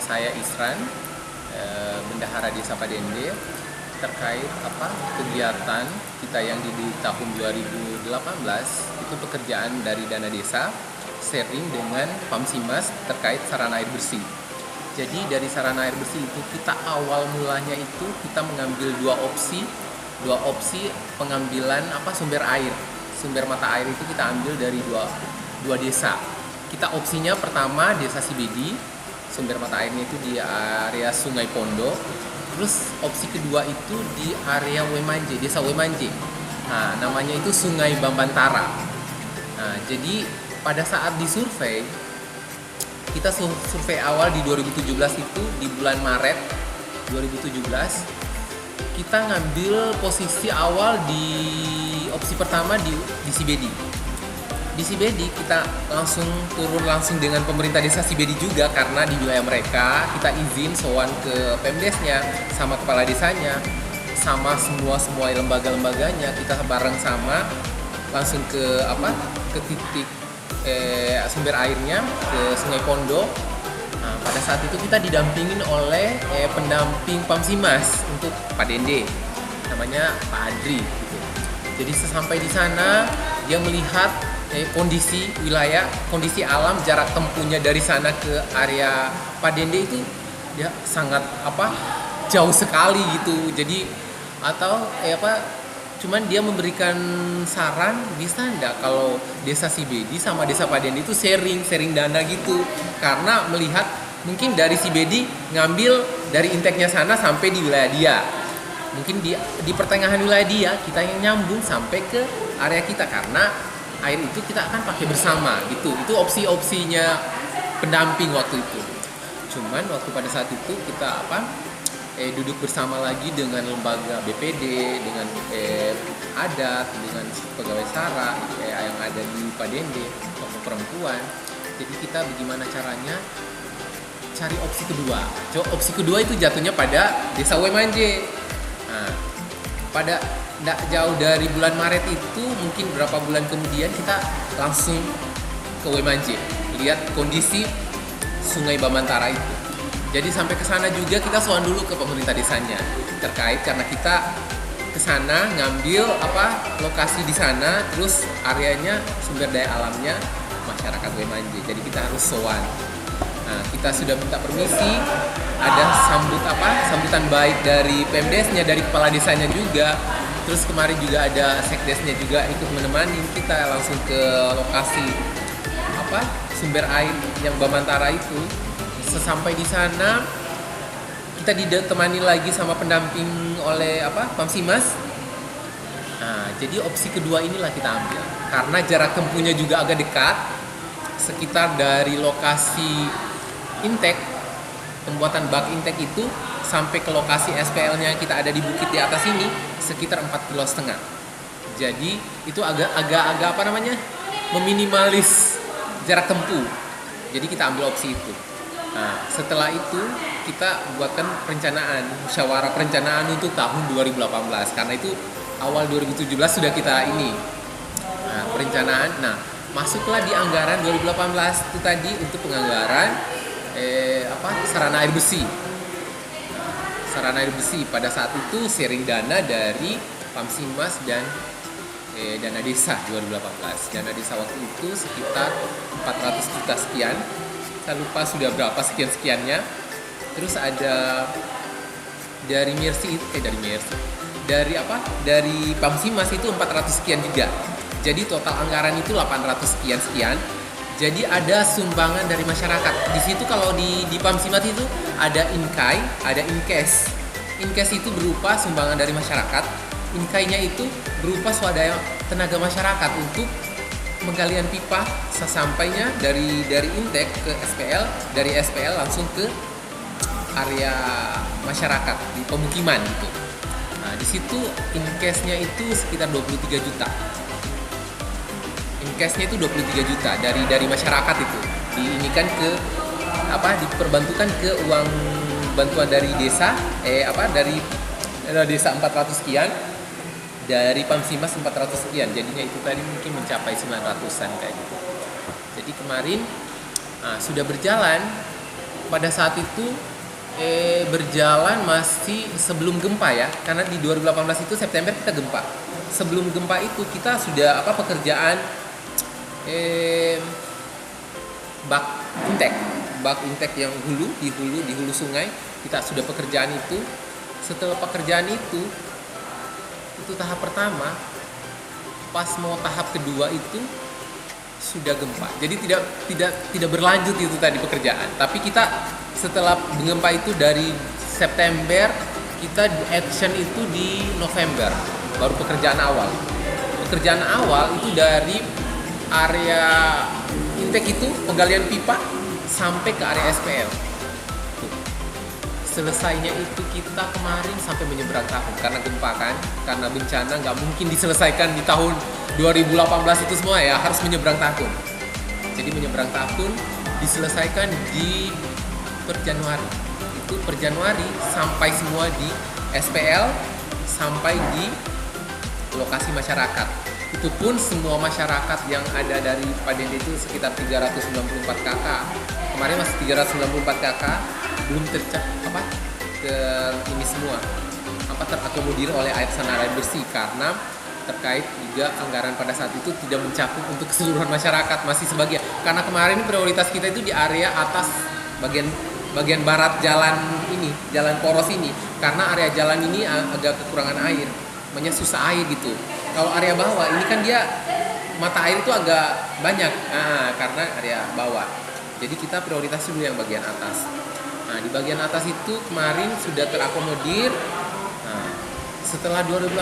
saya Isran, Bendahara Desa Padende, terkait kegiatan kita yang di tahun 2018 itu pekerjaan dari dana desa sharing dengan Pamsimas terkait sarana air bersih. Jadi dari sarana air bersih itu kita awal mulanya itu kita mengambil dua opsi pengambilan sumber air. Sumber mata air itu kita ambil dari dua desa. Kita opsinya pertama Desa Sibedi, sumber mata airnya itu di area Sungai Pondok. Terus opsi kedua itu di area Wemanje, Desa Wemanje. Nah, namanya itu Sungai Bambantara. Nah, jadi pada saat disurvei, kita survei awal di 2017 itu di bulan Maret 2017, kita ngambil posisi awal di opsi pertama di Sibedi. Di Sibedi kita turun langsung dengan pemerintah desa Sibedi juga, karena di wilayah mereka kita izin sowan ke Pemdesnya sama kepala desanya sama semua lembaga-lembaganya, kita bareng sama langsung ke titik sumber airnya ke Sungai Pondok. Nah, pada saat itu kita didampingin oleh pendamping Pamsimas untuk Padende, namanya Pak Adri gitu. Jadi sesampai di sana dia melihat kondisi wilayah, kondisi alam, jarak tempuhnya dari sana ke area Padende itu ya sangat jauh sekali gitu. Jadi cuman dia memberikan saran, bisa enggak kalau Desa Sibedi sama Desa Padende itu sharing dana gitu, karena melihat mungkin dari Sibedi ngambil dari inteknya sana sampai di wilayah dia, mungkin di pertengahan wilayah dia kita yang nyambung sampai ke area kita, karena air itu kita akan pakai bersama gitu. Itu opsi-opsinya pendamping waktu itu. Cuman waktu pada saat itu kita duduk bersama lagi dengan lembaga BPD, dengan adat, dengan pegawai SARA yang ada di Padende, tokoh perempuan. Jadi kita bagaimana caranya cari opsi kedua. Opsi kedua itu jatuhnya pada Desa Wemanje. Nah, pada tidak jauh dari bulan Maret itu, mungkin berapa bulan kemudian kita langsung ke Wemanje, lihat kondisi Sungai Bambantara itu. Jadi sampai ke sana juga kita soal dulu ke pemerintah desanya terkait, karena kita ke sana ngambil lokasi di sana, terus areanya sumber daya alamnya masyarakat Wemanje. Jadi kita harus sowan. Nah, kita sudah minta permisi, ada sambutan baik dari Pemdesnya, dari kepala desanya juga. Terus kemarin juga ada sekdesnya juga ikut menemani kita langsung ke lokasi sumber air yang Bambantara itu. Sesampai di sana kita ditemani lagi sama pendamping oleh Pamsimas. Nah, jadi opsi kedua inilah kita ambil karena jarak tempuhnya juga agak dekat, sekitar dari lokasi intek, pembuatan bak intek itu sampai ke lokasi SPL-nya kita ada di bukit di atas ini sekitar 4,5 km. Jadi itu agak meminimalis jarak tempuh. Jadi kita ambil opsi itu. Nah, setelah itu kita buatkan musyawarah perencanaan untuk tahun 2018, karena itu awal 2017 sudah kita perencanaan. Nah, masuklah di anggaran 2018 itu tadi untuk penganggaran sarana air bersih. Sarana air bersih pada saat itu sharing dana dari Pamsimas dan dana desa 2018. Dana desa waktu itu sekitar 400 juta sekian. Saya lupa sudah berapa sekian-sekiannya. Terus ada dari dari Pamsimas itu 400 sekian juga. Jadi total anggaran itu 800 sekian. Jadi ada sumbangan dari masyarakat. Di situ kalau di Pamsimas itu ada inkai, ada inkes. Inkes itu berupa sumbangan dari masyarakat. Inkainya itu berupa swadaya tenaga masyarakat untuk penggalian pipa sesampainya dari intek ke SPL, dari SPL langsung ke area masyarakat di pemukiman gitu. Nah, di situ inkesnya itu sekitar 23 juta. Inkesnya itu 23 juta dari masyarakat itu. Diinikan ke diperbantukan ke uang bantuan dari desa dari desa 400 sekian, dari Pamsimas 400 sekian. Jadinya itu tadi mungkin mencapai 900-an kayak gitu. Jadi kemarin sudah berjalan pada saat itu berjalan masih sebelum gempa ya, karena di 2018 itu September kita gempa. Sebelum gempa itu kita sudah pekerjaan bak intek yang di hulu sungai, kita sudah pekerjaan itu. Setelah pekerjaan itu tahap pertama. Pas mau tahap kedua itu sudah gempa. Jadi tidak berlanjut itu tadi pekerjaan. Tapi kita setelah gempa itu dari September, kita action itu di November, baru pekerjaan awal. Pekerjaan awal itu dari area intake itu penggalian pipa sampai ke area SPL. Selesainya itu kita kemarin sampai menyeberang tahun karena gempa kan, karena bencana nggak mungkin diselesaikan di tahun 2018 itu semua ya, harus menyeberang tahun. Jadi menyeberang tahun diselesaikan di per Januari. Itu per Januari sampai semua di SPL, sampai di lokasi masyarakat. Itu pun semua masyarakat yang ada dari Padende itu sekitar 394 KK. Kemarin masih 394 KK belum ini semua terakomodir oleh air sana air bersih, karena terkait juga anggaran pada saat itu tidak mencakup untuk keseluruhan masyarakat, masih sebagian. Karena kemarin prioritas kita itu di area atas bagian barat jalan poros ini, karena area jalan ini agak kekurangan air, makanya susah air gitu. Kalau area bawah ini kan dia mata air itu agak banyak, karena area bawah. Jadi kita prioritas dulu yang bagian atas. Nah, di bagian atas itu kemarin sudah terakomodir. Nah, setelah 2018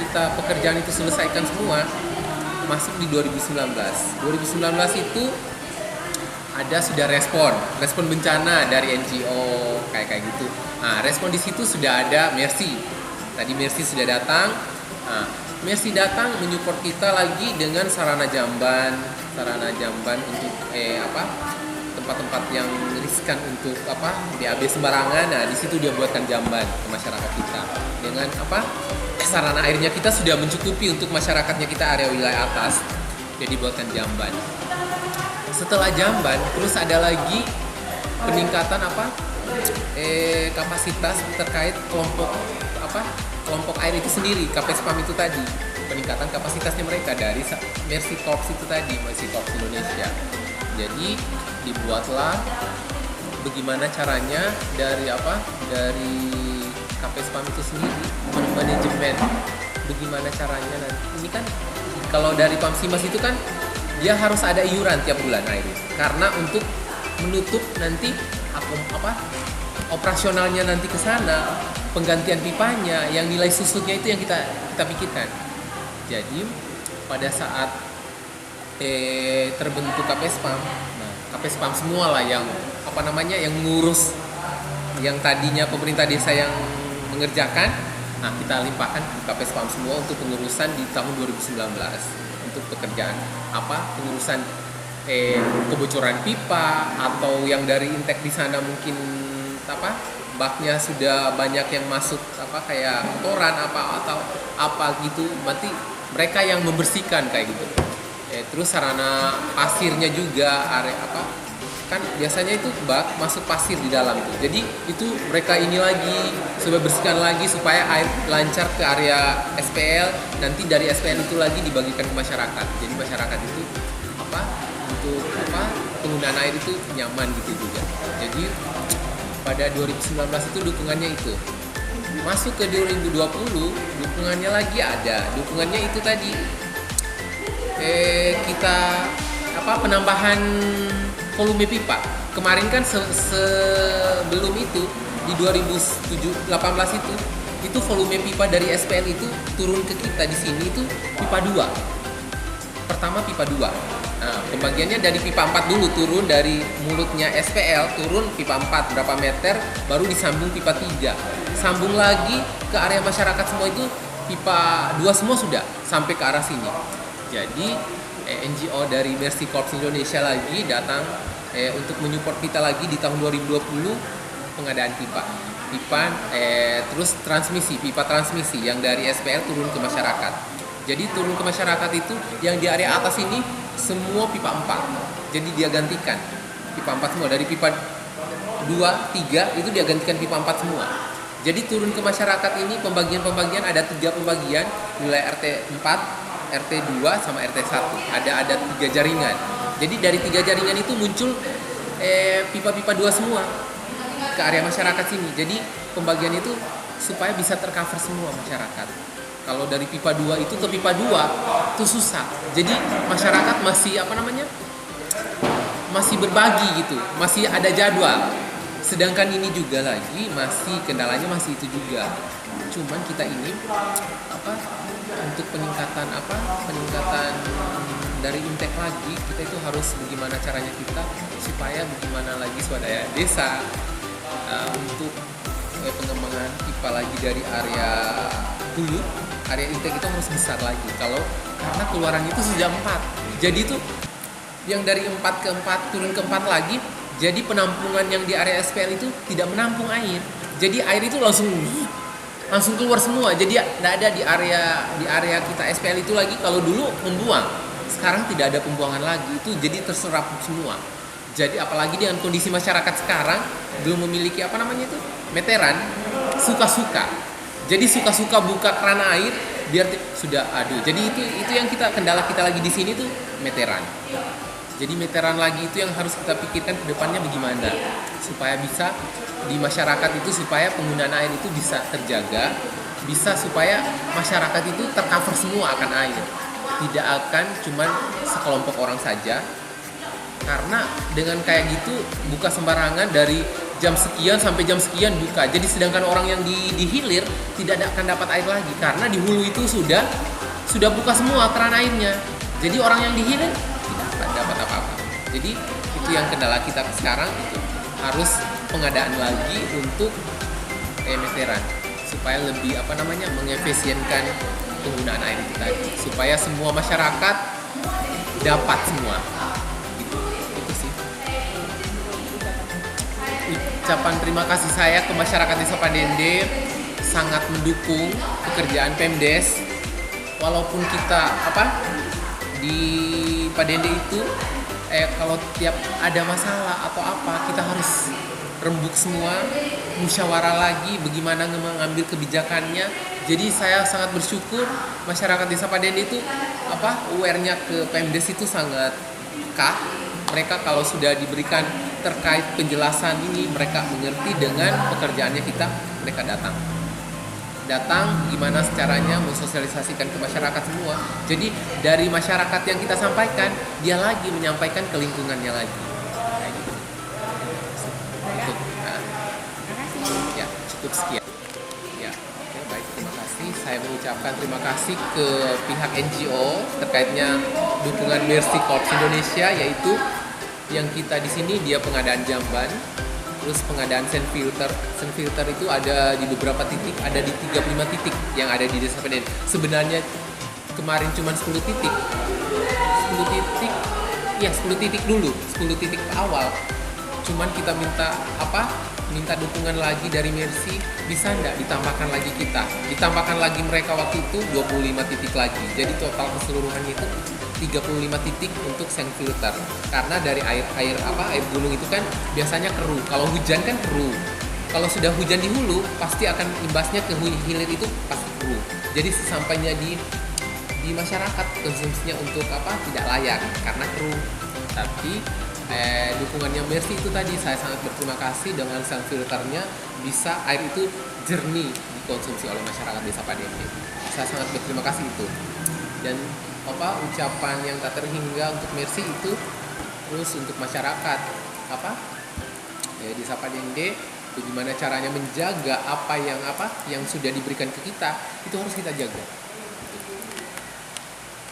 kita pekerjaan itu selesaikan semua, masuk di 2019. 2019 itu ada sudah respon bencana dari NGO kayak gitu. Nah, respon di situ sudah ada Mercy. Tadi Mercy sudah datang. Nah, Mercy datang menyupport kita lagi dengan sarana jamban untuk tempat-tempat yang riskan untuk BAB sembarangan. Nah, di situ dia buatkan jamban ke masyarakat kita. Dengan sarana airnya kita sudah mencukupi untuk masyarakatnya kita area wilayah atas. Jadi buatkan jamban. Setelah jamban, terus ada lagi peningkatan kapasitas terkait kelompok air itu sendiri, KPSPAM itu tadi. Peningkatan kapasitasnya mereka dari Mercy Corps itu tadi, Mercy Corps Indonesia. Jadi dibuatlah bagaimana caranya dari KPSPAM itu sendiri manajemen, bagaimana caranya nanti. Ini kan kalau dari Pamsimas itu kan dia harus ada iuran tiap bulan air, karena untuk menutup nanti operasionalnya nanti ke sana, penggantian pipanya, yang nilai susutnya itu yang kita pikirkan. Jadi pada saat terbentuk KPSPAM, KPSPAM semua lah yang yang mengurus, yang tadinya pemerintah desa yang mengerjakan, kita limpahkan ke KPSPAM semua untuk pengurusan di tahun 2019 untuk pekerjaan pengurusan kebocoran pipa, atau yang dari intek di sana mungkin baknya sudah banyak yang masuk kayak kotoran atau gitu, berarti mereka yang membersihkan kayak gitu. Terus sarana pasirnya juga kan biasanya itu bak masuk pasir di dalam tuh. Jadi itu mereka ini lagi supaya bersihkan lagi supaya air lancar ke area SPL, nanti dari SPL itu lagi dibagikan ke masyarakat. Jadi masyarakat itu untuk penggunaan air itu nyaman gitu juga. Jadi pada 2019 itu dukungannya itu. Masuk ke 2020 dukungannya lagi ada. Dukungannya itu tadi kita penambahan volume pipa. Kemarin kan sebelum itu di 2018 itu volume pipa dari SPL itu turun ke kita di sini itu pipa 2. Pertama pipa 2. Nah, pembagiannya dari pipa 4 dulu, turun dari mulutnya SPL, turun pipa 4 berapa meter, baru disambung pipa 3. Sambung lagi ke area masyarakat semua itu pipa 2 semua sudah sampai ke arah sini. Jadi NGO dari Mercy Corps Indonesia lagi datang untuk menyupport kita lagi di tahun 2020 pengadaan pipa, terus pipa transmisi yang dari SPL turun ke masyarakat. Jadi turun ke masyarakat itu yang di area atas ini semua pipa 4. Jadi dia gantikan pipa 4 semua, dari pipa 2, 3 itu dia gantikan pipa 4 semua. Jadi turun ke masyarakat ini pembagian-pembagian, ada 3 pembagian, wilayah RT 4, RT 2 sama RT 1. Ada 3 jaringan. Jadi dari 3 jaringan itu muncul pipa-pipa 2 semua ke area masyarakat sini. Jadi pembagian itu supaya bisa tercover semua masyarakat. Kalau dari pipa 2 itu ke pipa 2 itu susah. Jadi masyarakat masih masih berbagi gitu, masih ada jadwal. Sedangkan ini juga lagi masih kendalanya masih itu juga. Cuman kita ini untuk peningkatan dari intake lagi, kita itu harus bagaimana caranya kita supaya bagaimana lagi swadaya desa untuk pengembangan pipa lagi dari area hulu, area intake itu harus besar lagi. Karena keluaran itu sudah 4. Jadi itu yang dari 4 ke 4 turun ke 4 lagi, jadi penampungan yang di area SPL itu tidak menampung air. Jadi air itu langsung keluar semua. Jadi tidak ada di area kita SPL itu lagi. Kalau dulu membuang, sekarang tidak ada pembuangan lagi. Itu jadi terserap semua. Jadi apalagi dengan kondisi masyarakat sekarang belum memiliki meteran, suka-suka. Jadi suka-suka buka keran air biar sudah Jadi itu yang kendala kita lagi di sini tuh meteran. Jadi meteran lagi itu yang harus kita pikirkan ke depannya bagaimana supaya bisa di masyarakat itu, supaya penggunaan air itu bisa terjaga, bisa supaya masyarakat itu tercover semua akan air, tidak akan cuman sekelompok orang saja. Karena dengan kayak gitu buka sembarangan dari jam sekian sampai jam sekian buka. Jadi sedangkan orang yang di hilir tidak akan dapat air lagi karena di hulu itu sudah buka semua keran airnya. Jadi orang yang di hilir tidak dapat apa-apa. Jadi itu yang kendala kita sekarang, itu harus pengadaan lagi untuk meteran supaya lebih mengefisienkan penggunaan air itu tadi, supaya semua masyarakat dapat semua. Itu sih. Ucapan terima kasih saya ke masyarakat Desa Padende, sangat mendukung pekerjaan Pemdes. Walaupun kita di Padende itu kalau tiap ada masalah atau kita harus rembuk semua, musyawarah lagi bagaimana mengambil kebijakannya. Jadi saya sangat bersyukur masyarakat Desa Padende itu aware-nya ke Pemdes itu sangat peka. Mereka kalau sudah diberikan terkait penjelasan ini, mereka mengerti dengan pekerjaannya mereka datang gimana caranya mensosialisasikan ke masyarakat semua. Jadi dari masyarakat yang kita sampaikan, dia lagi menyampaikan ke lingkungannya lagi. Ya, cukup sekian. Ya, oke, baik, terima kasih. Saya mengucapkan terima kasih ke pihak NGO terkaitnya dukungan Mercy Corps Indonesia, yaitu yang kita di sini dia pengadaan jamban, terus pengadaan sand filter. Sand filter itu ada di beberapa titik, ada di 35 titik yang ada di Desa Padende. Sebenarnya kemarin cuma 10 titik. 10 titik dulu, 10 titik awal. Cuman kita minta dukungan lagi dari Mercy, bisa enggak ditambahkan lagi ditambahkan lagi mereka waktu itu 25 titik lagi. Jadi total keseluruhannya itu 35 titik untuk sand filter. Karena dari air gunung itu kan biasanya keruh. Kalau hujan kan keruh. Kalau sudah hujan di hulu pasti akan imbasnya ke hilir itu pasti keruh. Jadi sesampainya di masyarakat konsumsinya untuk tidak layak karena keruh. Tapi dukungannya Mercy itu tadi saya sangat berterima kasih, dengan sand filternya bisa air itu jernih dikonsumsi oleh masyarakat Desa Padende. Saya sangat berterima kasih itu. Dan ucapan yang tak terhingga untuk Mercy itu, terus untuk masyarakat Desa Padende, bagaimana caranya menjaga yang sudah diberikan ke kita, itu harus kita jaga.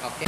Oke.